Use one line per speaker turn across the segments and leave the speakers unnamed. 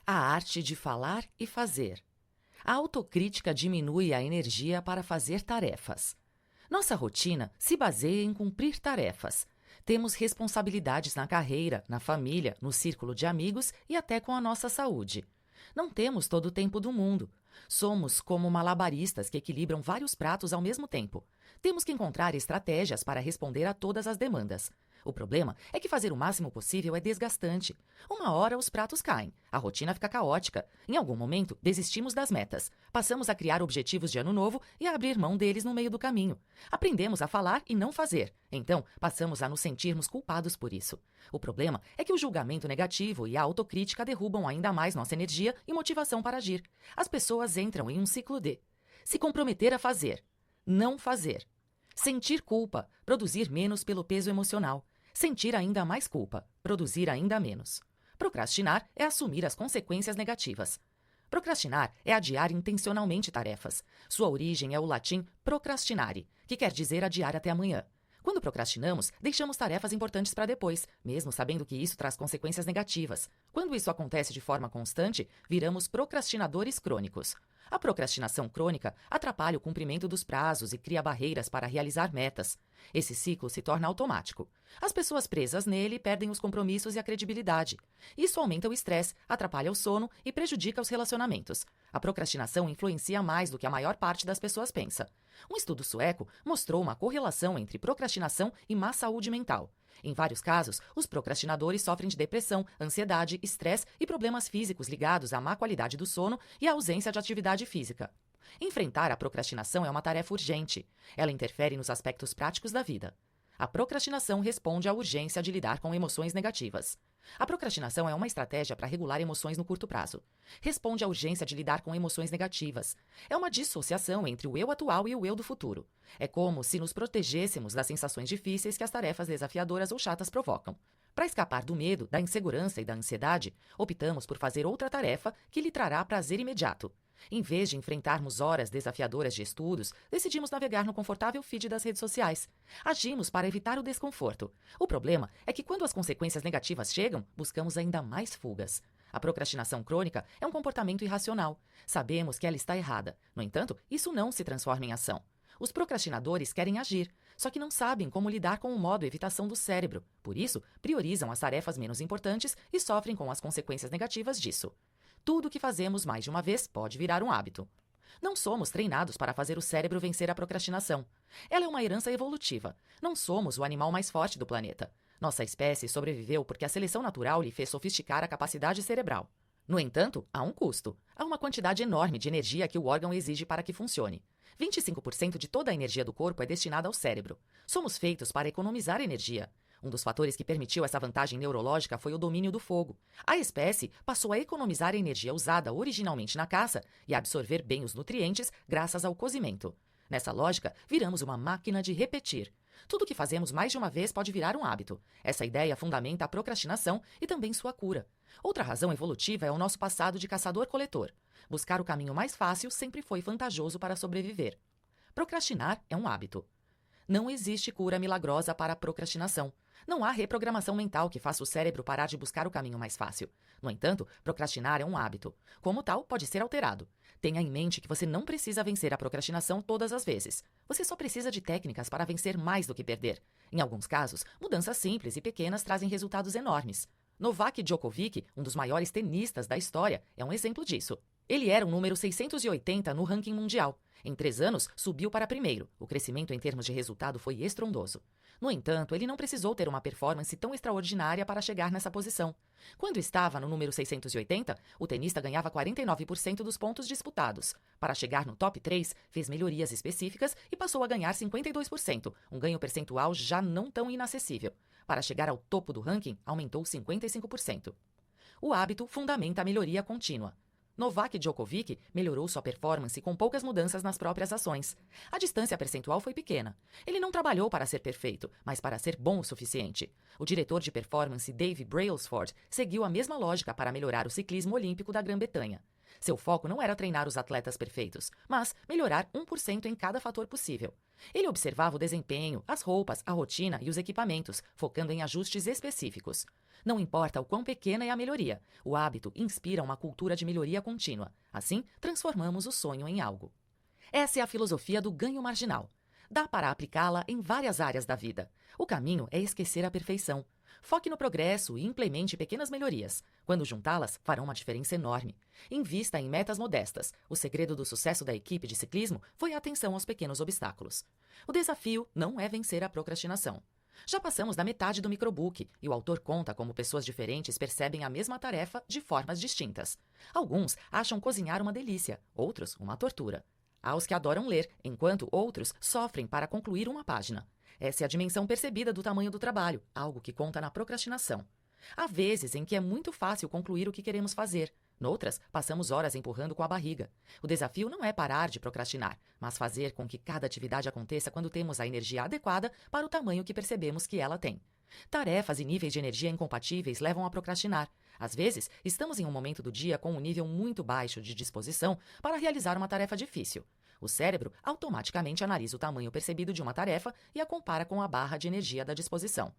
A arte de falar e fazer. A autocrítica diminui a energia para fazer tarefas. Nossa rotina se baseia em cumprir tarefas. Temos responsabilidades na carreira, na família, no círculo de amigos e até com a nossa saúde. Não temos todo o tempo do mundo. Somos como malabaristas que equilibram vários pratos ao mesmo tempo. Temos que encontrar estratégias para responder a todas as demandas. O problema é que fazer o máximo possível é desgastante. Uma hora os pratos caem, a rotina fica caótica. Em algum momento, desistimos das metas. Passamos a criar objetivos de ano novo e a abrir mão deles no meio do caminho. Aprendemos a falar e não fazer. Então, passamos a nos sentirmos culpados por isso. O problema é que o julgamento negativo e a autocrítica derrubam ainda mais nossa energia e motivação para agir. As pessoas entram em um ciclo de se comprometer a fazer, não fazer, sentir culpa, produzir menos pelo peso emocional, sentir ainda mais culpa, produzir ainda menos. Procrastinar é assumir as consequências negativas. Procrastinar é adiar intencionalmente tarefas. Sua origem é o latim procrastinare, que quer dizer adiar até amanhã. Quando procrastinamos, deixamos tarefas importantes para depois, mesmo sabendo que isso traz consequências negativas. Quando isso acontece de forma constante, viramos procrastinadores crônicos. A procrastinação crônica atrapalha o cumprimento dos prazos e cria barreiras para realizar metas. Esse ciclo se torna automático. As pessoas presas nele perdem os compromissos e a credibilidade. Isso aumenta o estresse, atrapalha o sono e prejudica os relacionamentos. A procrastinação influencia mais do que a maior parte das pessoas pensa. Um estudo sueco mostrou uma correlação entre procrastinação e má saúde mental. Em vários casos, os procrastinadores sofrem de depressão, ansiedade, estresse e problemas físicos ligados à má qualidade do sono e à ausência de atividade física. Enfrentar a procrastinação é uma tarefa urgente. Ela interfere nos aspectos práticos da vida. A procrastinação responde à urgência de lidar com emoções negativas. A procrastinação é uma estratégia para regular emoções no curto prazo. Responde à urgência de lidar com emoções negativas. É uma dissociação entre o eu atual e o eu do futuro. É como se nos protegêssemos das sensações difíceis que as tarefas desafiadoras ou chatas provocam. Para escapar do medo, da insegurança e da ansiedade, optamos por fazer outra tarefa que lhe trará prazer imediato. Em vez de enfrentarmos horas desafiadoras de estudos, decidimos navegar no confortável feed das redes sociais. Agimos para evitar o desconforto. O problema é que quando as consequências negativas chegam, buscamos ainda mais fugas. A procrastinação crônica é um comportamento irracional. Sabemos que ela está errada. No entanto, isso não se transforma em ação. Os procrastinadores querem agir, só que não sabem como lidar com o modo evitação do cérebro. Por isso, priorizam as tarefas menos importantes e sofrem com as consequências negativas disso. Tudo o que fazemos mais de uma vez pode virar um hábito. Não somos treinados para fazer o cérebro vencer a procrastinação. Ela é uma herança evolutiva. Não somos o animal mais forte do planeta. Nossa espécie sobreviveu porque a seleção natural lhe fez sofisticar a capacidade cerebral. No entanto, há um custo. Há uma quantidade enorme de energia que o órgão exige para que funcione. 25% de toda a energia do corpo é destinada ao cérebro. Somos feitos para economizar energia. Um dos fatores que permitiu essa vantagem neurológica foi o domínio do fogo. A espécie passou a economizar a energia usada originalmente na caça e a absorver bem os nutrientes graças ao cozimento. Nessa lógica, viramos uma máquina de repetir. Tudo o que fazemos mais de uma vez pode virar um hábito. Essa ideia fundamenta a procrastinação e também sua cura. Outra razão evolutiva é o nosso passado de caçador-coletor. Buscar o caminho mais fácil sempre foi vantajoso para sobreviver. Procrastinar é um hábito. Não existe cura milagrosa para a procrastinação. Não há reprogramação mental que faça o cérebro parar de buscar o caminho mais fácil. No entanto, procrastinar é um hábito. Como tal, pode ser alterado. Tenha em mente que você não precisa vencer a procrastinação todas as vezes. Você só precisa de técnicas para vencer mais do que perder. Em alguns casos, mudanças simples e pequenas trazem resultados enormes. Novak Djokovic, um dos maiores tenistas da história, é um exemplo disso. Ele era o número 680 no ranking mundial. Em 3 anos, subiu para primeiro. O crescimento em termos de resultado foi estrondoso. No entanto, ele não precisou ter uma performance tão extraordinária para chegar nessa posição. Quando estava no número 680, o tenista ganhava 49% dos pontos disputados. Para chegar no top 3, fez melhorias específicas e passou a ganhar 52%, um ganho percentual já não tão inacessível. Para chegar ao topo do ranking, aumentou 55%. O hábito fundamenta a melhoria contínua. Novak Djokovic melhorou sua performance com poucas mudanças nas próprias ações. A distância percentual foi pequena. Ele não trabalhou para ser perfeito, mas para ser bom o suficiente. O diretor de performance Dave Brailsford seguiu a mesma lógica para melhorar o ciclismo olímpico da Grã-Bretanha. Seu foco não era treinar os atletas perfeitos, mas melhorar 1% em cada fator possível. Ele observava o desempenho, as roupas, a rotina e os equipamentos, focando em ajustes específicos. Não importa o quão pequena é a melhoria, o hábito inspira uma cultura de melhoria contínua. Assim, transformamos o sonho em algo. Essa é a filosofia do ganho marginal. Dá para aplicá-la em várias áreas da vida. O caminho é esquecer a perfeição. Foque no progresso e implemente pequenas melhorias. Quando juntá-las, farão uma diferença enorme. Invista em metas modestas. O segredo do sucesso da equipe de ciclismo foi a atenção aos pequenos obstáculos. O desafio não é vencer a procrastinação. Já passamos da metade do microbook e o autor conta como pessoas diferentes percebem a mesma tarefa de formas distintas. Alguns acham cozinhar uma delícia, outros uma tortura. Há os que adoram ler, enquanto outros sofrem para concluir uma página. Essa é a dimensão percebida do tamanho do trabalho, algo que conta na procrastinação. Há vezes em que é muito fácil concluir o que queremos fazer. Noutras, passamos horas empurrando com a barriga. O desafio não é parar de procrastinar, mas fazer com que cada atividade aconteça quando temos a energia adequada para o tamanho que percebemos que ela tem. Tarefas e níveis de energia incompatíveis levam a procrastinar. Às vezes, estamos em um momento do dia com um nível muito baixo de disposição para realizar uma tarefa difícil. O cérebro automaticamente analisa o tamanho percebido de uma tarefa e a compara com a barra de energia da disposição.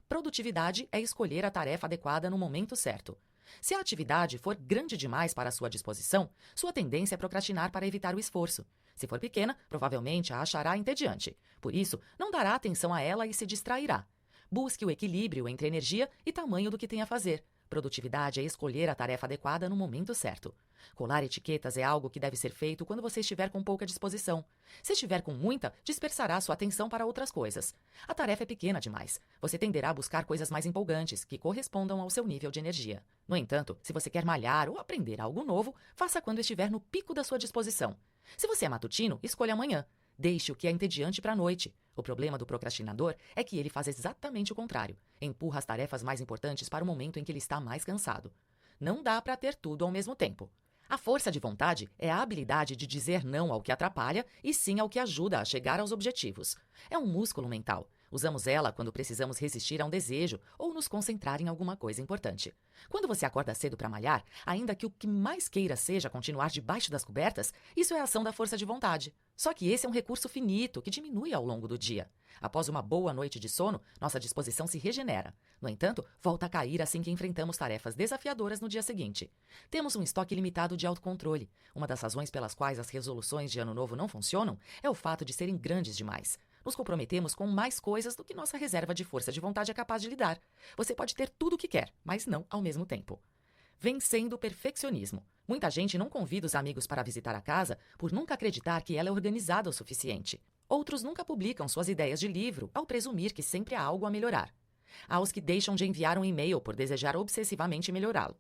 Produtividade é escolher a tarefa adequada no momento certo. Se a atividade for grande demais para a sua disposição, sua tendência é procrastinar para evitar o esforço. Se for pequena, provavelmente a achará entediante. Por isso, não dará atenção a ela e se distrairá. Busque o equilíbrio entre energia e tamanho do que tem a fazer. Produtividade é escolher a tarefa adequada no momento certo. Colar etiquetas é algo que deve ser feito quando você estiver com pouca disposição. Se estiver com muita, dispersará sua atenção para outras coisas. A tarefa é pequena demais. Você tenderá a buscar coisas mais empolgantes, que correspondam ao seu nível de energia. No entanto, se você quer malhar ou aprender algo novo, faça quando estiver no pico da sua disposição. Se você é matutino, escolha amanhã. Deixe o que é entediante para a noite. O problema do procrastinador é que ele faz exatamente o contrário. Empurra as tarefas mais importantes para o momento em que ele está mais cansado. Não dá para ter tudo ao mesmo tempo. A força de vontade é a habilidade de dizer não ao que atrapalha e sim ao que ajuda a chegar aos objetivos. É um músculo mental. Usamos ela quando precisamos resistir a um desejo ou nos concentrar em alguma coisa importante. Quando você acorda cedo para malhar, ainda que o que mais queira seja continuar debaixo das cobertas, isso é a ação da força de vontade. Só que esse é um recurso finito que diminui ao longo do dia. Após uma boa noite de sono, nossa disposição se regenera. No entanto, volta a cair assim que enfrentamos tarefas desafiadoras no dia seguinte. Temos um estoque limitado de autocontrole. Uma das razões pelas quais as resoluções de ano novo não funcionam é o fato de serem grandes demais. Nos comprometemos com mais coisas do que nossa reserva de força de vontade é capaz de lidar. Você pode ter tudo o que quer, mas não ao mesmo tempo. Vencendo o perfeccionismo. Muita gente não convida os amigos para visitar a casa por nunca acreditar que ela é organizada o suficiente. Outros nunca publicam suas ideias de livro ao presumir que sempre há algo a melhorar. Há os que deixam de enviar um e-mail por desejar obsessivamente melhorá-lo.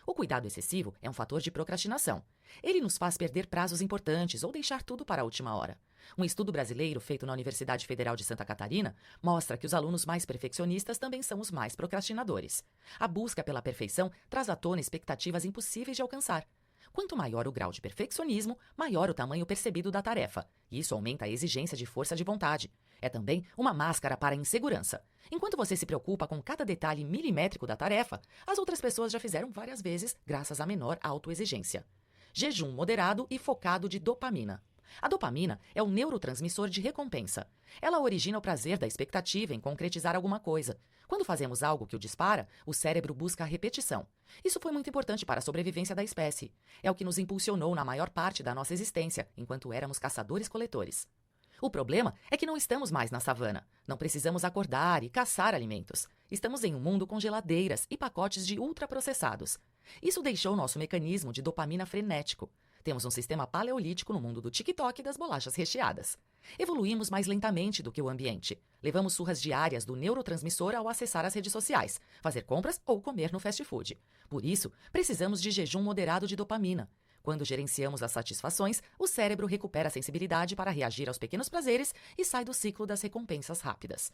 O cuidado excessivo é um fator de procrastinação. Ele nos faz perder prazos importantes ou deixar tudo para a última hora. Um estudo brasileiro feito na Universidade Federal de Santa Catarina mostra que os alunos mais perfeccionistas também são os mais procrastinadores. A busca pela perfeição traz à tona expectativas impossíveis de alcançar. Quanto maior o grau de perfeccionismo, maior o tamanho percebido da tarefa. E isso aumenta a exigência de força de vontade. É também uma máscara para a insegurança. Enquanto você se preocupa com cada detalhe milimétrico da tarefa, as outras pessoas já fizeram várias vezes graças à menor autoexigência. Jejum moderado e focado de dopamina. A dopamina é o neurotransmissor de recompensa. Ela origina o prazer da expectativa em concretizar alguma coisa. Quando fazemos algo que o dispara, o cérebro busca a repetição. Isso foi muito importante para a sobrevivência da espécie. É o que nos impulsionou na maior parte da nossa existência, enquanto éramos caçadores-coletores. O problema é que não estamos mais na savana. Não precisamos acordar e caçar alimentos. Estamos em um mundo com geladeiras e pacotes de ultraprocessados. Isso deixou nosso mecanismo de dopamina frenético. Temos um sistema paleolítico no mundo do TikTok e das bolachas recheadas. Evoluímos mais lentamente do que o ambiente. Levamos surras diárias do neurotransmissor ao acessar as redes sociais, fazer compras ou comer no fast food. Por isso, precisamos de jejum moderado de dopamina. Quando gerenciamos as satisfações, o cérebro recupera a sensibilidade para reagir aos pequenos prazeres e sai do ciclo das recompensas rápidas.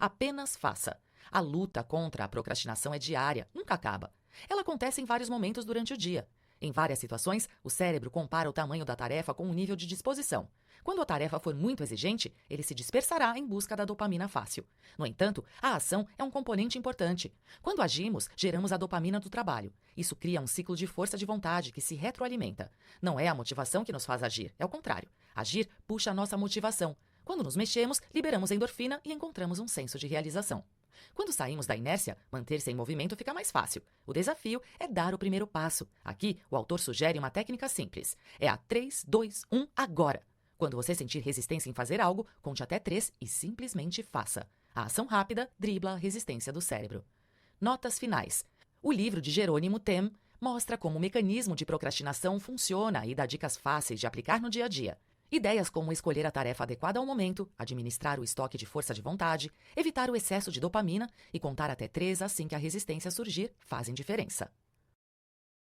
Apenas faça. A luta contra a procrastinação é diária, nunca acaba. Ela acontece em vários momentos durante o dia. Em várias situações, o cérebro compara o tamanho da tarefa com o nível de disposição. Quando a tarefa for muito exigente, ele se dispersará em busca da dopamina fácil. No entanto, a ação é um componente importante. Quando agimos, geramos a dopamina do trabalho. Isso cria um ciclo de força de vontade que se retroalimenta. Não é a motivação que nos faz agir, é o contrário. Agir puxa a nossa motivação. Quando nos mexemos, liberamos endorfina e encontramos um senso de realização. Quando saímos da inércia, manter-se em movimento fica mais fácil. O desafio é dar o primeiro passo. Aqui, o autor sugere uma técnica simples. É a 3, 2, 1, agora! Quando você sentir resistência em fazer algo, conte até 3 e simplesmente faça. A ação rápida dribla a resistência do cérebro. Notas finais. O livro de Jerônimo Tem mostra como o mecanismo de procrastinação funciona e dá dicas fáceis de aplicar no dia a dia. Ideias como escolher a tarefa adequada ao momento, administrar o estoque de força de vontade, evitar o excesso de dopamina e contar até 3 assim que a resistência surgir fazem diferença.